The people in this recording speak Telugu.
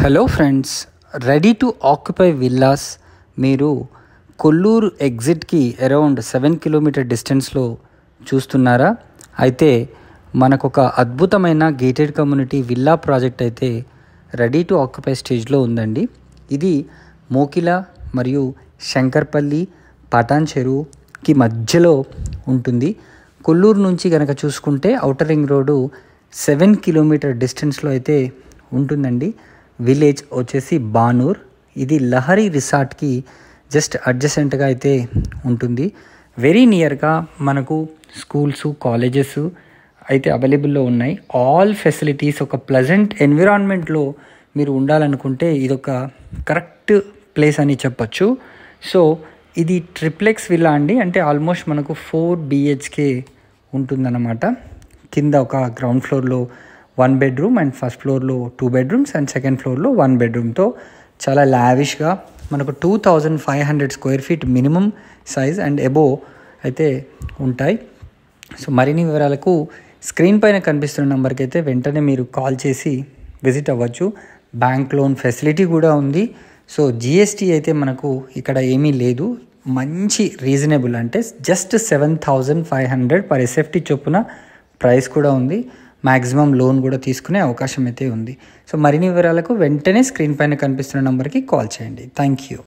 Hello friends, ready to occupy villas మీరు కొల్లూరు ఎగ్జిట్కి అరౌండ్ 7 కిలోమీటర్ డిస్టెన్స్లో చూస్తున్నారా? అయితే మనకొక అద్భుతమైన గేటెడ్ కమ్యూనిటీ విల్లా ప్రాజెక్ట్ అయితే రెడీ టు ఆక్యుపై స్టేజ్లో ఉందండి. ఇది మోకిల మరియు శంకర్పల్లి పటాన్ చెరువుకి మధ్యలో ఉంటుంది. కొల్లూరు నుంచి కనుక చూసుకుంటే ఔటర్ రింగ్ రోడ్డు 7 కిలోమీటర్ డిస్టెన్స్లో అయితే ఉంటుందండి. విలేజ్ వచ్చేసి బానూర్. ఇది లహరి రిసార్ట్కి జస్ట్ అడ్జసెంట్గా అయితే ఉంటుంది. వెరీ నియర్గా మనకు స్కూల్స్, కాలేజెస్ అయితే అవైలబుల్లో ఉన్నాయి. ఆల్ ఫెసిలిటీస్, ఒక ప్లెజెంట్ ఎన్విరాన్మెంట్లో మీరు ఉండాలనుకుంటే ఇదొక కరెక్ట్ ప్లేస్ అని చెప్పచ్చు. సో ఇది ట్రిప్లెక్స్ విల్లా అండి. అంటే ఆల్మోస్ట్ మనకు 4 BHK ఉంటుందన్నమాట. కింద ఒక గ్రౌండ్ ఫ్లోర్లో 1 బెడ్రూమ్ అండ్ ఫస్ట్ ఫ్లోర్లో 2 బెడ్రూమ్స్ అండ్ సెకండ్ ఫ్లోర్లో 1 బెడ్రూమ్తో చాలా లావిష్గా మనకు 2500 square feet minimum size and above అయితే ఉంటాయి. సో మరిన్ని వివరాలకు స్క్రీన్ పైన కనిపిస్తున్న నెంబర్కి అయితే వెంటనే మీరు కాల్ చేసి విజిట్ అవ్వచ్చు. బ్యాంక్ లోన్ ఫెసిలిటీ కూడా ఉంది. సో GST అయితే మనకు ఇక్కడ ఏమీ లేదు. మంచి రీజనబుల్, అంటే జస్ట్ 7500 పర్ SFT చొప్పున ప్రైస్ కూడా ఉంది. మ్యాక్సిమం లోన్ కూడా తీసుకునే అవకాశం అయితే ఉంది. సో మరిన్ని వివరాలకు వెంటనే స్క్రీన్ పైన కనిపిస్తున్న నెంబర్కి కాల్ చేయండి. Thank you.